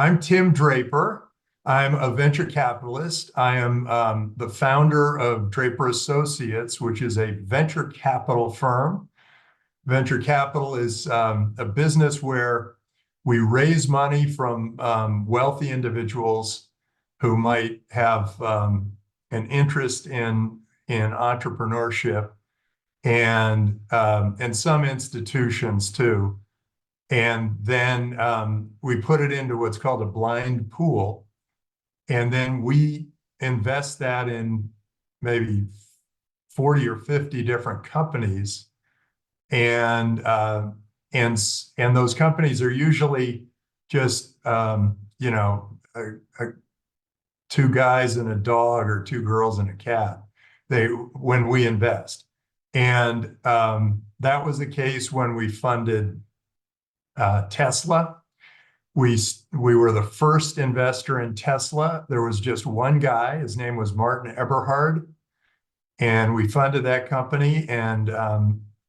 I'm Tim Draper. I'm a venture capitalist. I am the founder of Draper Associates, which is a venture capital firm. Venture capital is a business where we raise money from wealthy individuals who might have an interest in entrepreneurship and some institutions too. And then we put it into what's called a blind pool. And then we invest that in maybe 40 or 50 different companies. And those companies are usually just, two guys and a dog or two girls and a cat when we invest. And that was the case when we funded Tesla. We were the first investor in Tesla. There was just one guy. His name was Martin Eberhard. And we funded that company. And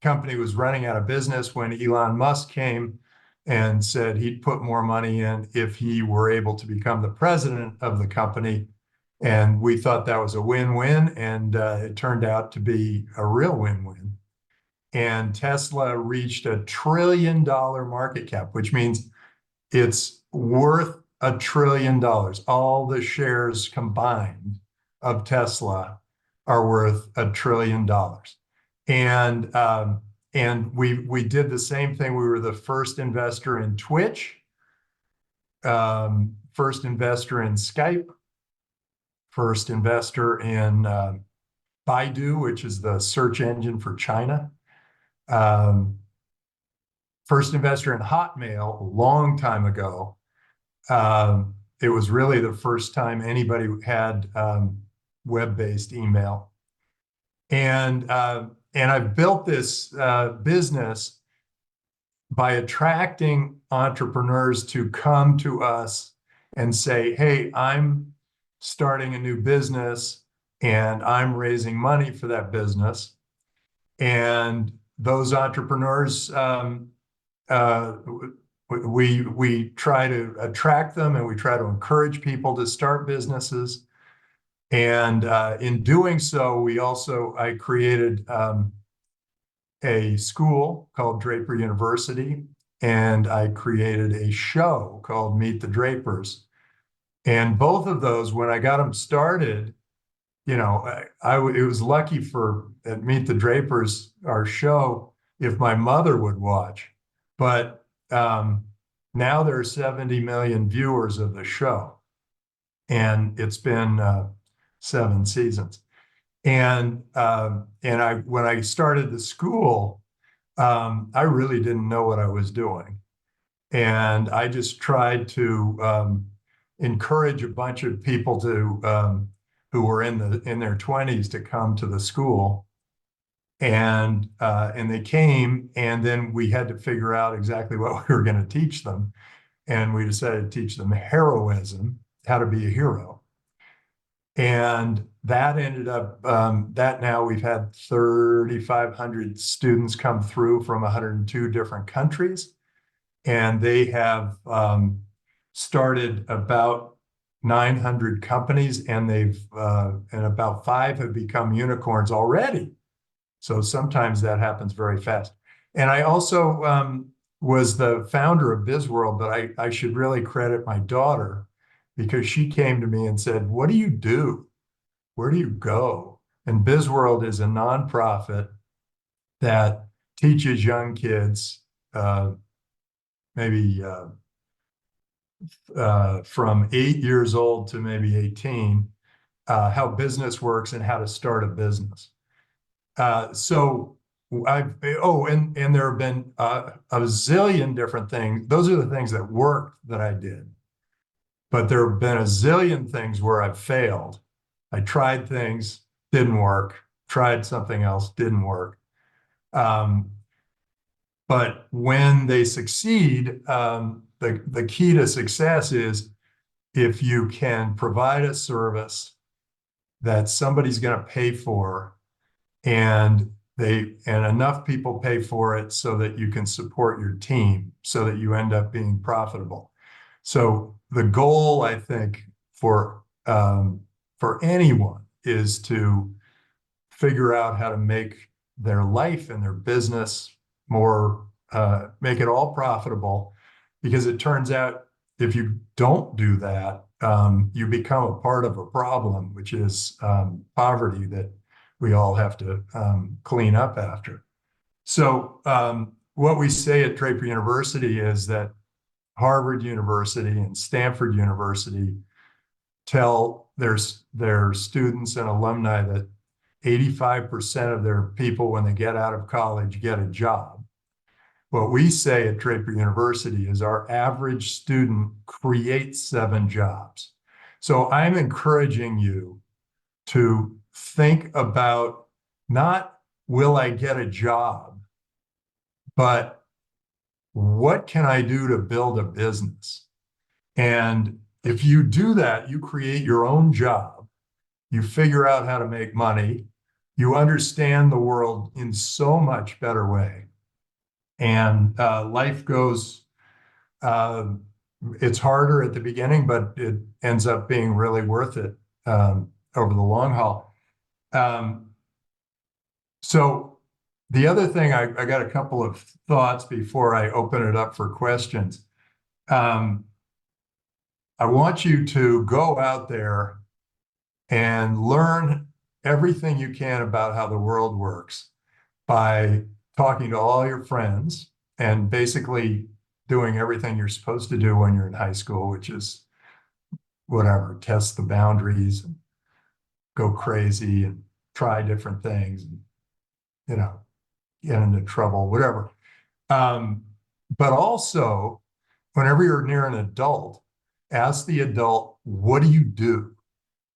company was running out of business when Elon Musk came and said he'd put more money in if he were able to become the president of the company. And we thought that was a win-win. And it turned out to be a real win-win. And Tesla reached $1 trillion market cap, which means it's worth $1 trillion. All the shares combined of Tesla are worth $1 trillion. And we did the same thing. We were the first investor in Twitch, first investor in Skype, first investor in Baidu, which is the search engine for China. First investor in Hotmail a long time ago. It was really the first time anybody had web-based email. And I've built this business by attracting entrepreneurs to come to us and say, hey, I'm starting a new business and I'm raising money for that business. And those entrepreneurs, we try to attract them and we try to encourage people to start businesses. And in doing so, I created a school called Draper University, and I created a show called Meet the Drapers. And both of those, when I got them started, it was lucky at Meet the Drapers, our show, if my mother would watch. But now there are 70 million viewers of the show, and it's been 7 seasons. And when I started the school, I really didn't know what I was doing, and I just tried to encourage a bunch of people who were in their 20s to come to the school. And they came, and then we had to figure out exactly what we were going to teach them. And we decided to teach them heroism, how to be a hero. And that ended up, now we've had 3,500 students come through from 102 different countries. And they have started about 900 companies, and and about 5 have become unicorns already. So sometimes that happens very fast. And I also was the founder of BizWorld, but I should really credit my daughter, because she came to me and said, what do you do? Where do you go? And BizWorld is a nonprofit that teaches young kids, maybe from 8 years old to maybe 18, how business works and how to start a business. And there have been a zillion different things. Those are the things that worked that I did. But there have been a zillion things where I've failed. I tried things, didn't work. Tried something else, didn't work. But when they succeed, the key to success is if you can provide a service that somebody's going to pay for, and enough people pay for it so that you can support your team, so that you end up being profitable. So the goal, I think, for anyone is to figure out how to make their life and their business more, make it all profitable, because it turns out if you don't do that, you become a part of a problem, which is poverty that we all have to clean up after. So what we say at Draper University is that Harvard University and Stanford University tell their students and alumni that 85% of their people, when they get out of college, get a job. What we say at Draper University is our average student creates 7 jobs. So I'm encouraging you to think about not will I get a job, but what can I do to build a business? And if you do that, you create your own job, you figure out how to make money, you understand the world in so much better way. And life goes, it's harder at the beginning, but it ends up being really worth it over the long haul. So the other thing, I got a couple of thoughts before I open it up for questions. I want you to go out there and learn everything you can about how the world works by talking to all your friends and basically doing everything you're supposed to do when you're in high school, which is whatever, test the boundaries and go crazy and try different things and, you know, get into trouble, whatever. But also, whenever you're near an adult, ask the adult, what do you do?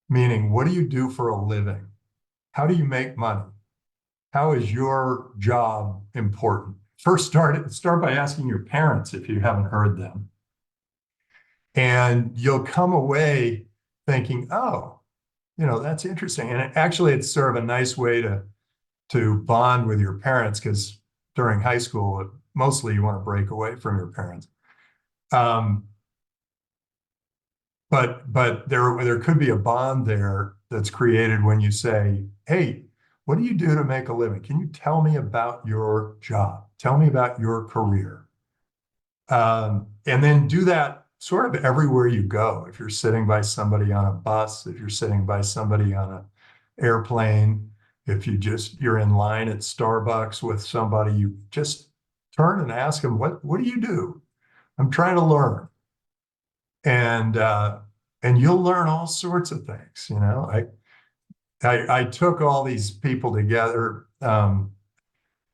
Meaning, what do you do for a living? How do you make money? How is your job important? First, start by asking your parents if you haven't heard them. And you'll come away thinking, oh, you know, that's interesting. And actually, it's sort of a nice way to bond with your parents, because during high school, mostly you want to break away from your parents. But there could be a bond there that's created when you say, hey, what do you do to make a living? Can you tell me about your job? Tell me about your career. And then do that sort of everywhere you go. If you're sitting by somebody on a bus, if you're sitting by somebody on an airplane, if you're in line at Starbucks with somebody, you just turn and ask them, what do you do? I'm trying to learn. And you'll learn all sorts of things. You know, I took all these people together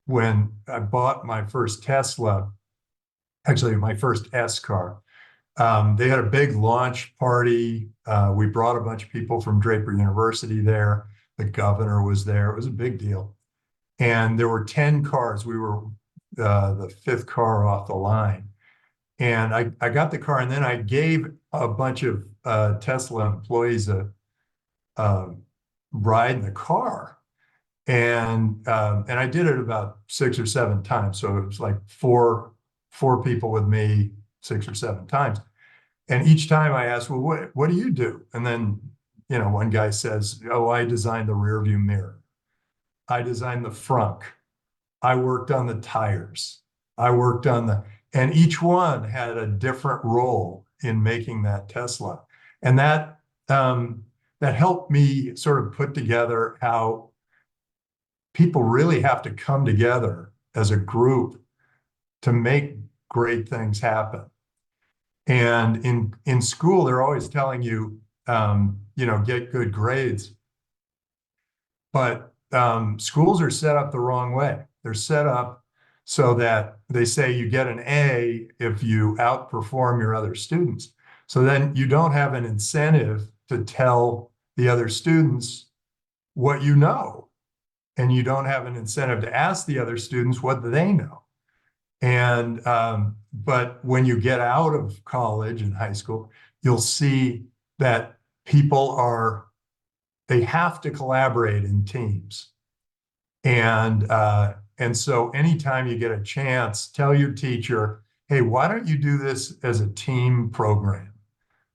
when I bought my first Tesla, actually my first S car. They had a big launch party. We brought a bunch of people from Draper University there. The governor was there. It was a big deal. And there were 10 cars. We were the 5th car off the line. And I got the car, and then I gave a bunch of Tesla employees a ride in the car. And I did it about 6 or 7 times. So it was like four people with me 6 or 7 times. And each time I asked, well, what do you do? And then, you know, one guy says, oh, I designed the rear view mirror. I designed the front. I worked on the tires. I worked on and each one had a different role in making that Tesla. And that helped me sort of put together how people really have to come together as a group to make great things happen. And in school, they're always telling you, you know, get good grades. But schools are set up the wrong way. They're set up so that they say you get an A if you outperform your other students. So then you don't have an incentive to tell the other students what you know. And you don't have an incentive to ask the other students what they know. And but when you get out of college and high school, you'll see that they have to collaborate in teams. And so anytime you get a chance, tell your teacher, hey, why don't you do this as a team program?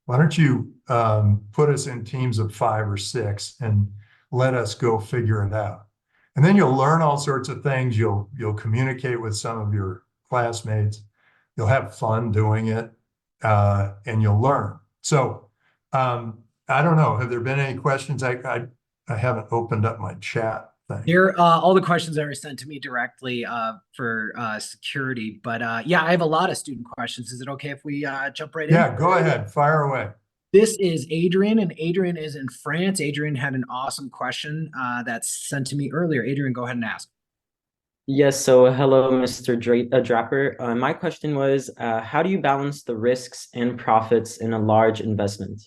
why don't you put us in teams of 5 or 6 and let us go figure it out. And then you'll learn all sorts of things. You'll communicate with some of your classmates. You'll have fun doing it, and you'll learn. So I don't know. Have there been any questions? I haven't opened up my chat thing. Here, all the questions that are sent to me directly for security. But yeah, I have a lot of student questions. Is it okay if we jump right in? Yeah, go ahead. Fire away. This is Adrian, and Adrian is in France. Adrian had an awesome question that's sent to me earlier. Adrian, go ahead and ask. Yes, so hello, Mr. Draper. My question was, how do you balance the risks and profits in a large investment?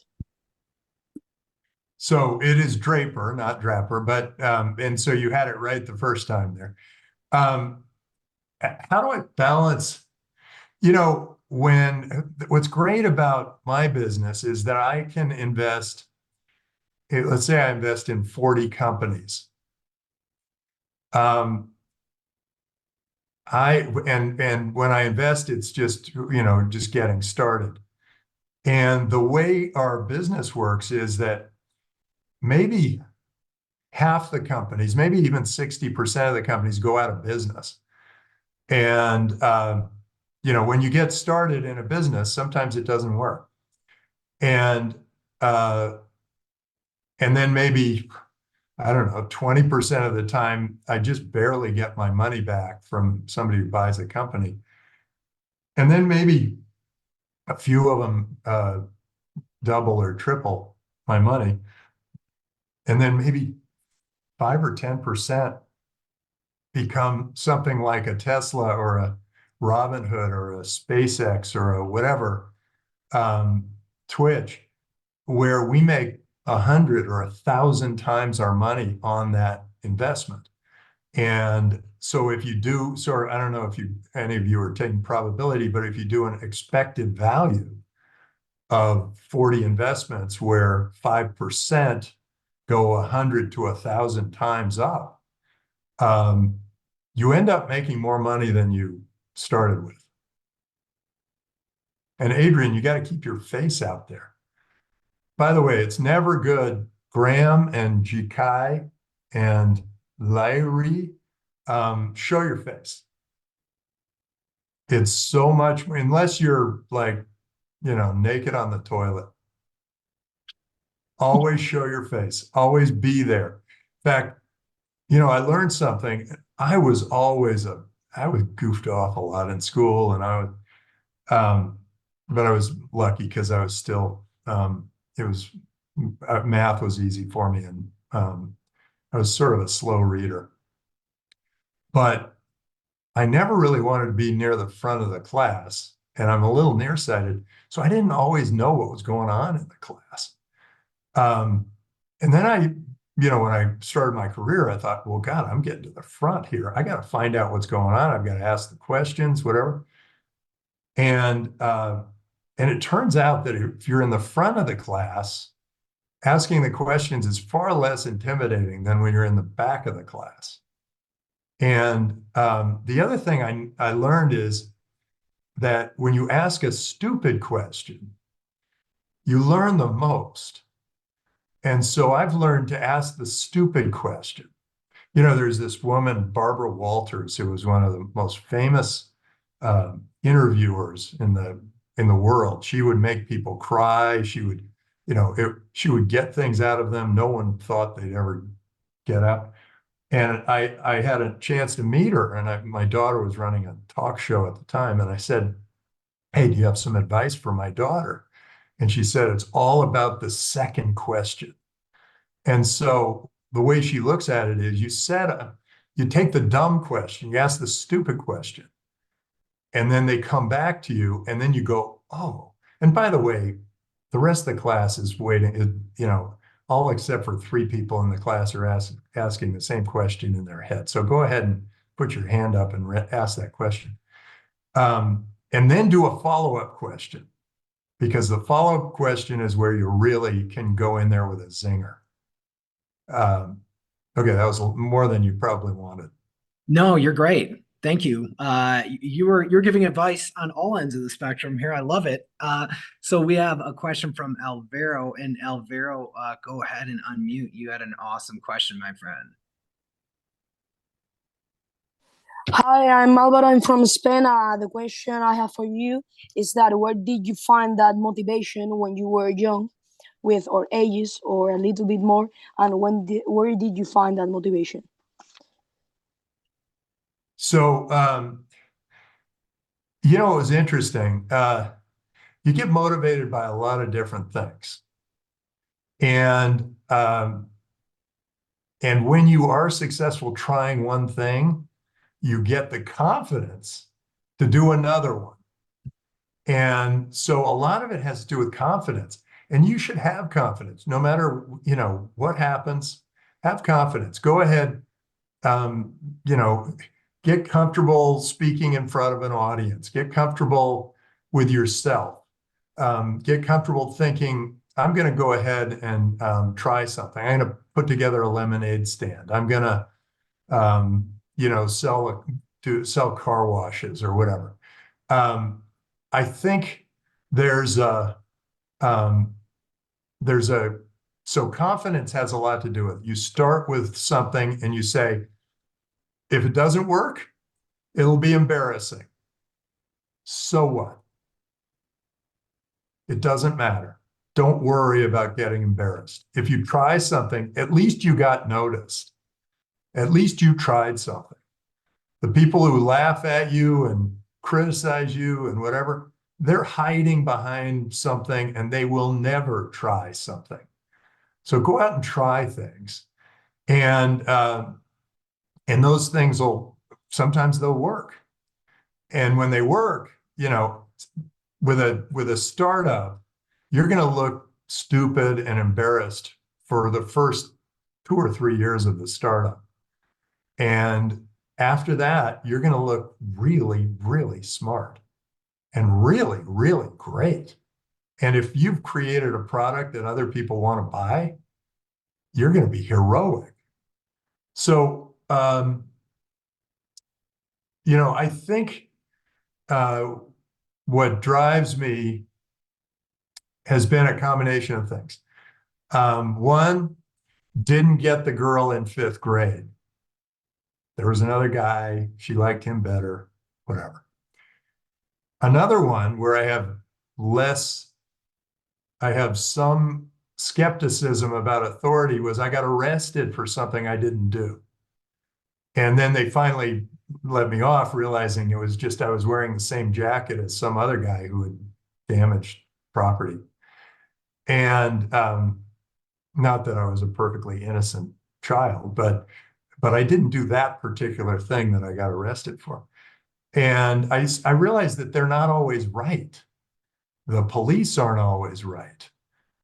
So it is Draper, not Draper, but and so you had it right the first time there. Um, how do I balance? What's great about my business is that I can invest. Let's say I invest in 40 companies. And when I invest, it's just getting started. And the way our business works is that maybe half the companies, maybe even 60% of the companies go out of business. And, when you get started in a business, sometimes it doesn't work. And then maybe, I don't know, 20% of the time, I just barely get my money back from somebody who buys a company. And then maybe a few of them double or triple my money. And then maybe 5 or 10% become something like a Tesla or a Robinhood or a SpaceX or a whatever, Twitch, where we make 100 or 1,000 times our money on that investment. And so if you do I don't know if any of you are taking probability, but if you do an expected value of 40 investments where 5% go 100 to 1,000 times up, you end up making more money than you started with. And Adrian, you got to keep your face out there. By the way, it's never good. Graham and Jikai and Lyrie, show your face. It's so much, unless you're naked on the toilet. Always show your face. Always be there. In fact, I learned something. I was goofed off a lot in school, and but I was lucky because I was still, math was easy for me, and I was sort of a slow reader. But I never really wanted to be near the front of the class, and I'm a little nearsighted, so I didn't always know what was going on in the class. And then when I started my career, I thought, well, God, I'm getting to the front here. I got to find out what's going on. I've got to ask the questions, whatever. And it turns out that if you're in the front of the class, asking the questions is far less intimidating than when you're in the back of the class. And the other thing I learned is that when you ask a stupid question, you learn the most. And so I've learned to ask the stupid question. There's this woman, Barbara Walters, who was one of the most famous interviewers in the world. She would make people cry. She would, she would get things out of them no one thought they'd ever get out. And I had a chance to meet her, and my daughter was running a talk show at the time. And I said, hey, do you have some advice for my daughter? And she said, it's all about the second question. And so the way she looks at it is you take the dumb question, you ask the stupid question, and then they come back to you, and then you go, oh, and by the way, the rest of the class is waiting, all except for 3 people in the class are asking the same question in their head. So go ahead and put your hand up and ask that question. And then do a follow-up question, because the follow-up question is where you really can go in there with a zinger. Okay, that was more than you probably wanted. No, you're great. Thank you. You're giving advice on all ends of the spectrum here. I love it. So we have a question from Alvaro, and Alvaro, go ahead and unmute. You had an awesome question, my friend. Hi, I'm Alvaro. I'm from Spain. The question I have for you is that where did you find that motivation when you were young, with our ages or a little bit more, and where did you find that motivation? So, you know, it was interesting. You get motivated by a lot of different things. And when you are successful trying one thing, you get the confidence to do another one. And so a lot of it has to do with confidence. And you should have confidence, no matter, you know, what happens. Have confidence. Go ahead, you know, get comfortable speaking in front of an audience. Get comfortable with yourself. Get comfortable thinking, I'm going to go ahead and try something. I'm going to put together a lemonade stand. I'm going to, you know, sell car washes or whatever. I think so confidence has a lot to do with it. You start with something and you say, if it doesn't work, it'll be embarrassing. So what? It doesn't matter. Don't worry about getting embarrassed. If you try something, at least you got noticed. At least you tried something. The people who laugh at you and criticize you and whatever, they're hiding behind something and they will never try something. So go out and try things. And those things sometimes they'll work. And when they work, you know, with a startup, you're going to look stupid and embarrassed for the first 2 or 3 years of the startup. And after that, you're going to look really, really smart and really, really great. And if you've created a product that other people want to buy, you're going to be heroic. So, you know, I think what drives me has been a combination of things. One, didn't get the girl in 5th grade. There was another guy, she liked him better, whatever. Another one where I have some skepticism about authority was I got arrested for something I didn't do. And then they finally let me off, realizing it was just I was wearing the same jacket as some other guy who had damaged property. And not that I was a perfectly innocent child, but I didn't do that particular thing that I got arrested for. And I realized that they're not always right. The police aren't always right.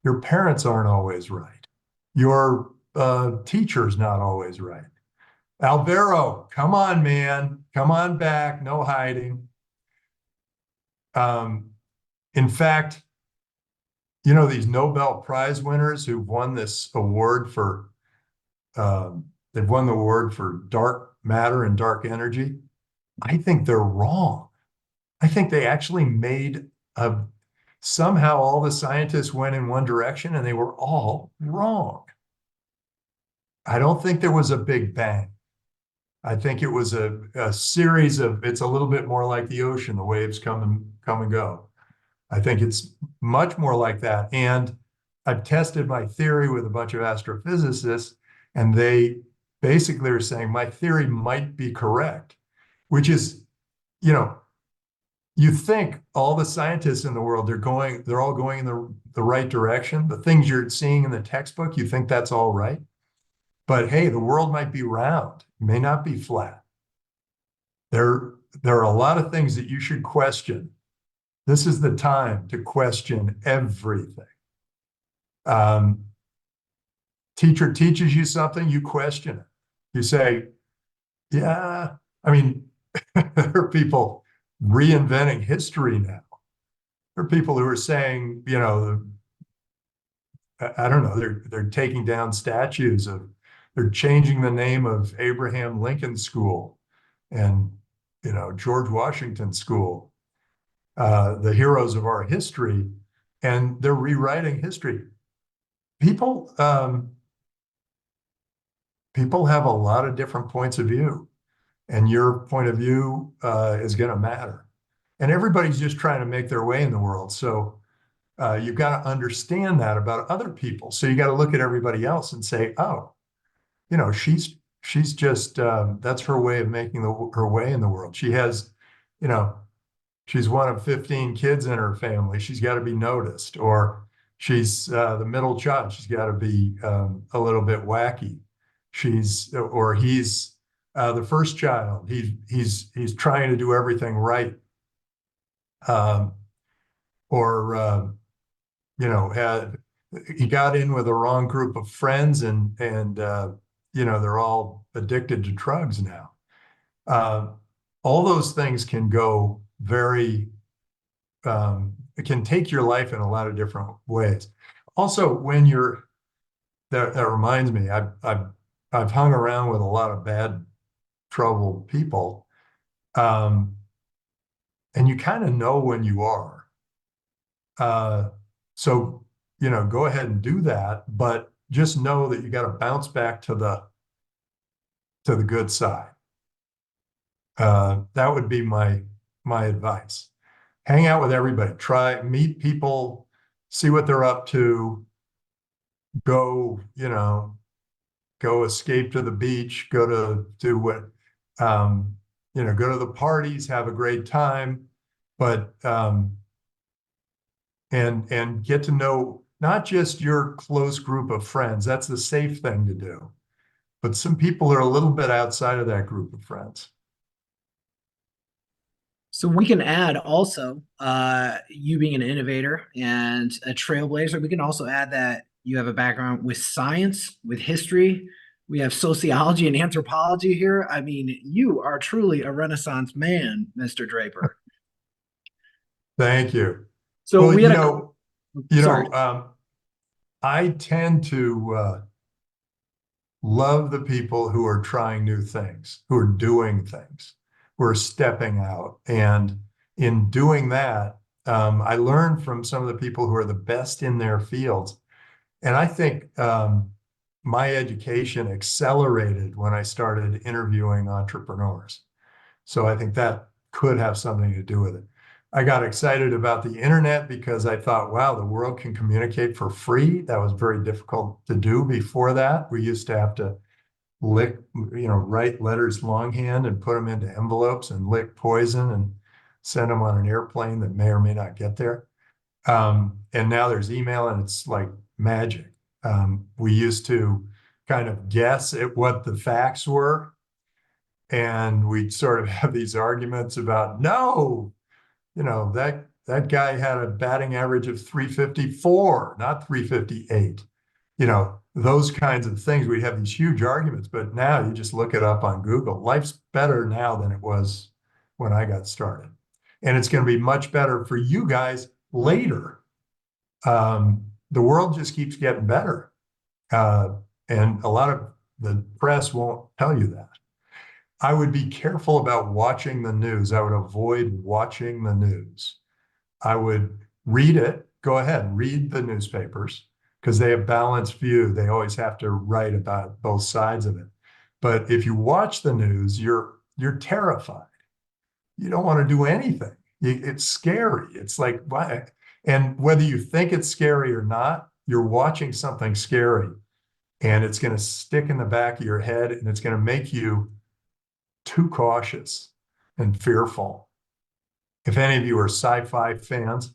Your parents aren't always right. Your teacher's not always right. Alvaro, come on, man. Come on back. No hiding. In fact, you know, these Nobel Prize winners who've won this award for, they've won the award for dark matter and dark energy. I think they're wrong. I think they actually somehow all the scientists went in one direction and they were all wrong. I don't think there was a big bang. I think it was a series of, it's a little bit more like the ocean, the waves come and go. I think it's much more like that. And I've tested my theory with a bunch of astrophysicists, and they basically are saying my theory might be correct, which is, you know, you think all the scientists in the world, they're all going in the right direction. The things you're seeing in the textbook, you think that's all right. But hey, the world might be round, it may not be flat. There are a lot of things that you should question. This is the time to question everything. Teacher teaches you something, you question it. You say, yeah, I mean, there are people reinventing history now. There are people who are saying, you know, I don't know, they're taking down they're changing the name of Abraham Lincoln School and George Washington School, the heroes of our history, and they're rewriting history. People have a lot of different points of view, and your point of view is going to matter. And everybody's just trying to make their way in the world. So you've got to understand that about other people. So you got to look at everybody else and say, oh, she's just that's her way of making her way in the world. She has, she's one of 15 kids in her family. She's got to be noticed. Or she's the middle child. She's got to be a little bit wacky. He's the first child. He's trying to do everything right. He got in with the wrong group of friends, and they're all addicted to drugs now. All those things can go it can take your life in a lot of different ways. Also, when that reminds me, I've hung around with a lot of bad, troubled people, and you kind of know when you are. So go ahead and do that, but just know that you got to bounce back to the good side. That would be my advice. Hang out with everybody. Meet people, see what they're up to. Go escape to the beach. Go to go to the parties. Have a great time, but and get to know not just your close group of friends. That's the safe thing to do. But some people are a little bit outside of that group of friends. So we can add also, you being an innovator and a trailblazer, we can also add that you have a background with science, with history. We have sociology and anthropology here. I mean, you are truly a Renaissance man, Mr. Draper. Thank you. So well, sorry. I tend to love the people who are trying new things, who are doing things, who are stepping out. And in doing that, I learned from some of the people who are the best in their fields. And I think my education accelerated when I started interviewing entrepreneurs. So I think that could have something to do with it. I got excited about the internet because I thought, wow, the world can communicate for free. That was very difficult to do before that. We used to have to write letters longhand and put them into envelopes and lick poison and send them on an airplane that may or may not get there. And now there's email, and it's like magic. We used to kind of guess at what the facts were, and we'd sort of have these arguments about, no, that guy had a batting average of 354, not 358. Those kinds of things. We'd have these huge arguments, but now you just look it up on Google. Life's better now than it was when I got started. And it's going to be much better for you guys later. The world just keeps getting better. And a lot of the press won't tell you that. I would be careful about watching the news. I would avoid watching the news. I would read it. Go ahead, read the newspapers, because they have balanced view. They always have to write about both sides of it. But if you watch the news, you're terrified. You don't want to do anything. It's scary. It's like, why? And whether you think it's scary or not, you're watching something scary, and it's going to stick in the back of your head, and it's going to make you too cautious and fearful. If any of you are sci-fi fans,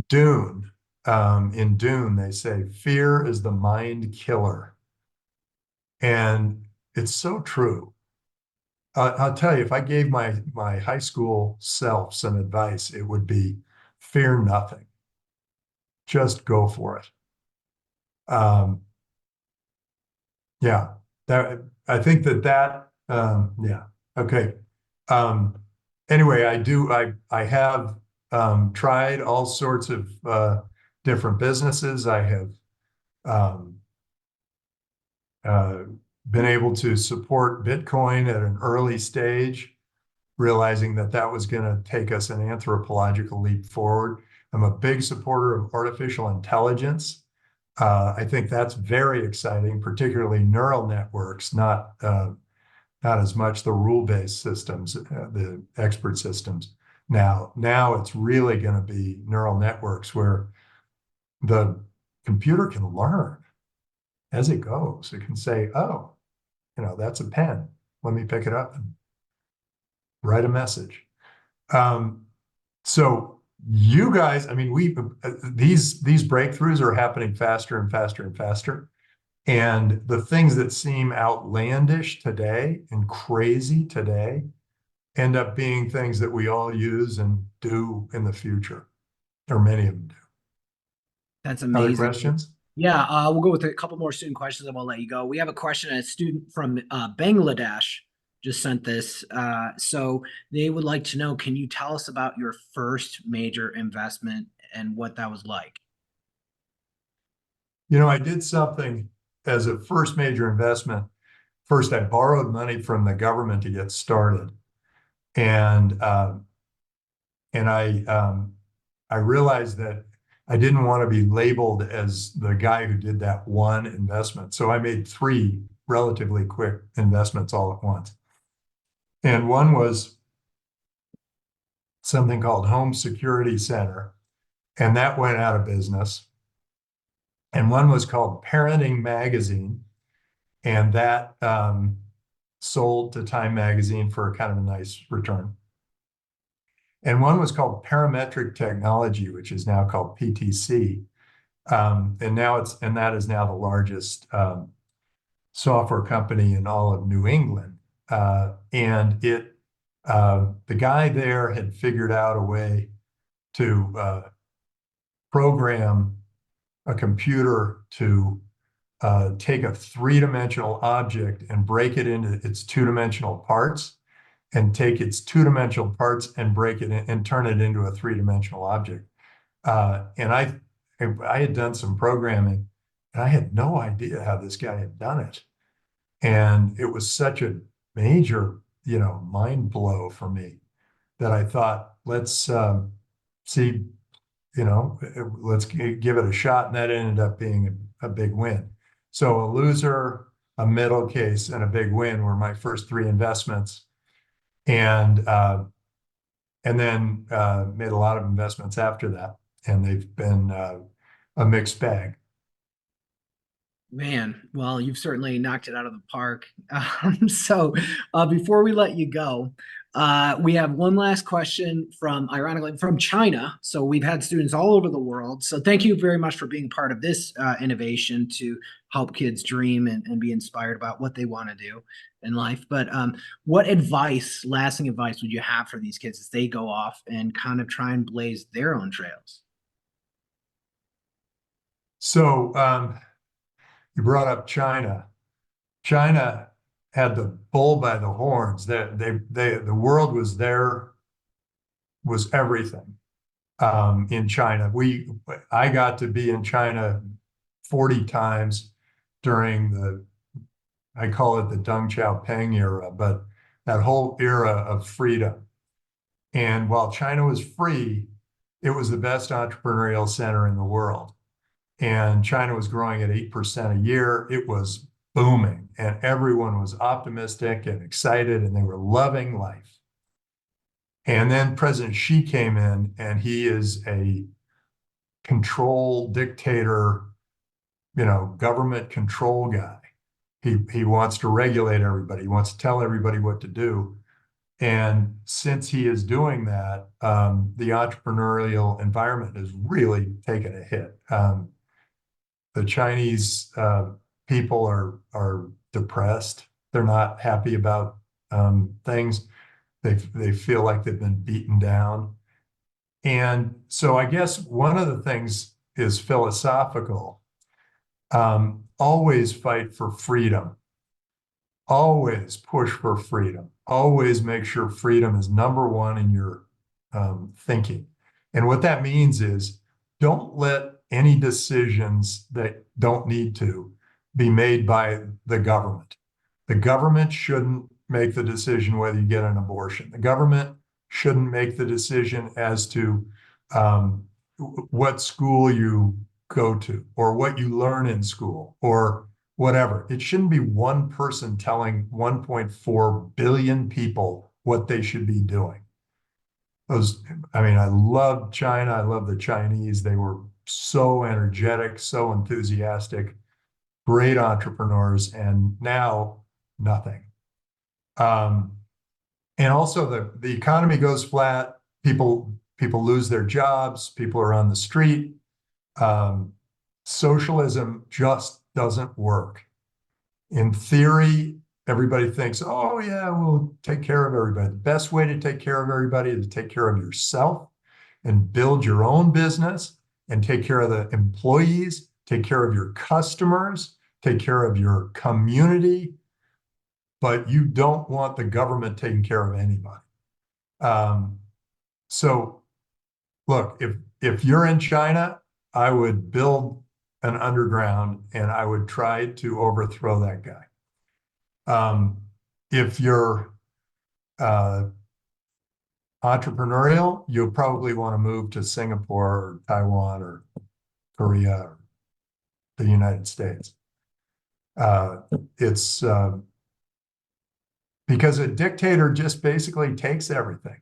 Dune, in Dune, they say, fear is the mind killer. And it's so true. I'll tell you, if I gave my high school self some advice, it would be fear nothing. Just go for it. Yeah, I think that yeah. Okay. Anyway, I have tried all sorts of different businesses. I have been able to support Bitcoin at an early stage. realizing that that was going to take us an anthropological leap forward. I'm a big supporter of artificial intelligence. I think that's very exciting, particularly neural networks, not as much the rule-based systems, the expert systems. Now it's really going to be neural networks where the computer can learn as it goes. It can say, oh, that's a pen. Let me pick it up and write a message. So you guys, I mean, these breakthroughs are happening faster and faster and faster. And the things that seem outlandish today and crazy today end up being things that we all use and do in the future, or many of them do. That's Other amazing. questions? Yeah, we'll go with a couple more student questions and we'll let you go. We have a question, a student from Bangladesh just sent this. So they would like to know, can you tell us about your first major investment and what that was like? I did something as a first major investment. First, I borrowed money from the government to get started. And I realized that I didn't want to be labeled as the guy who did that one investment. So I made 3 relatively quick investments all at once. And one was something called Home Security Center, and that went out of business. And one was called Parenting Magazine, and that sold to Time Magazine for kind of a nice return. And one was called Parametric Technology, which is now called PTC. And that is now the largest software company in all of New England. And the guy there had figured out a way to program a computer to take a 3-dimensional object and break it into its 2-dimensional parts, and take its 2-dimensional parts and break it and turn it into a 3-dimensional object. And I had done some programming, and I had no idea how this guy had done it. And it was such a major, mind blow for me that I thought, let's see, let's give it a shot. And that ended up being a big win. So a loser, a middle case, and a big win were my first 3 investments. And then made a lot of investments after that, and they've been a mixed bag. Man, well, you've certainly knocked it out of the park. So before we let you go, we have one last question ironically, from China. So we've had students all over the world. So thank you very much for being part of this innovation to help kids dream and be inspired about what they want to do in life. But what lasting advice would you have for these kids as they go off and kind of try and blaze their own trails? So you brought up China. China had the bull by the horns. The world was everything in China. I got to be in China 40 times during I call it the Deng Xiaoping era, but that whole era of freedom. And while China was free, it was the best entrepreneurial center in the world. And China was growing at 8% a year. It was booming, and everyone was optimistic and excited, and they were loving life. And then President Xi came in, and he is a control dictator, government control guy. He wants to regulate everybody. He wants to tell everybody what to do. And since he is doing that, the entrepreneurial environment has really taken a hit. The Chinese people are depressed. They're not happy about things. They feel like they've been beaten down. And so I guess one of the things is philosophical. Always fight for freedom. Always push for freedom. Always make sure freedom is number one in your thinking. And what that means is, don't let any decisions that don't need to be made by the government. The government shouldn't make the decision whether you get an abortion. The government shouldn't make the decision as to what school you go to or what you learn in school or whatever. It shouldn't be one person telling 1.4 billion people what they should be doing. I love China. I love the Chinese. They were so energetic, so enthusiastic, great entrepreneurs, and now nothing. And also the economy goes flat. People lose their jobs. People are on the street. Socialism just doesn't work. In theory, everybody thinks, oh yeah, we'll take care of everybody. The best way to take care of everybody is to take care of yourself and build your own business and take care of the employees, take care of your customers, take care of your community, but you don't want the government taking care of anybody. So look, if you're in China, I would build an underground and I would try to overthrow that guy. If you're entrepreneurial, you'll probably want to move to Singapore or Taiwan or Korea or the United States. It's because a dictator just basically takes everything.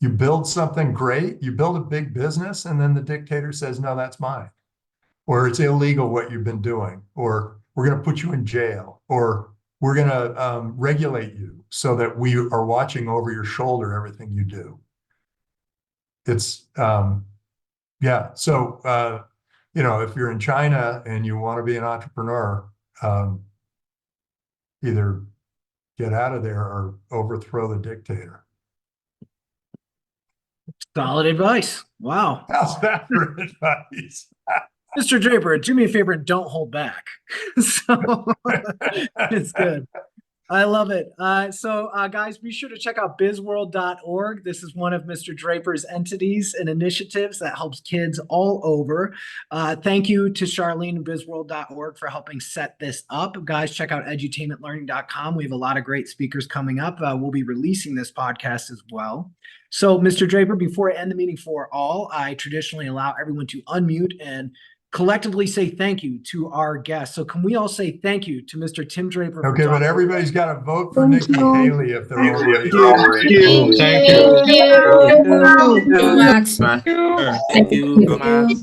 You build something great, you build a big business, and then the dictator says, no, that's mine. Or it's illegal what you've been doing, or we're going to put you in jail, or we're going to regulate you so that we are watching over your shoulder everything you do. It's, yeah. So, if you're in China and you want to be an entrepreneur, either get out of there or overthrow the dictator. Solid advice. Wow. How's that for advice? Mr. Draper, do me a favor and don't hold back. So it's good. I love it. So guys, be sure to check out bizworld.org. This is one of Mr. Draper's entities and initiatives that helps kids all over. Thank you to Charlene and bizworld.org for helping set this up. Guys, check out edutainmentlearning.com. We have a lot of great speakers coming up. We'll be releasing this podcast as well. So Mr. Draper, before I end the meeting for all, I traditionally allow everyone to unmute and collectively say thank you to our guests. So can we all say thank you to Mr. Tim Draper? Okay, but everybody's got to vote for Thank Nikki you. Haley if they're over Thank 18. you. Thank you. Max. Thank you, Max.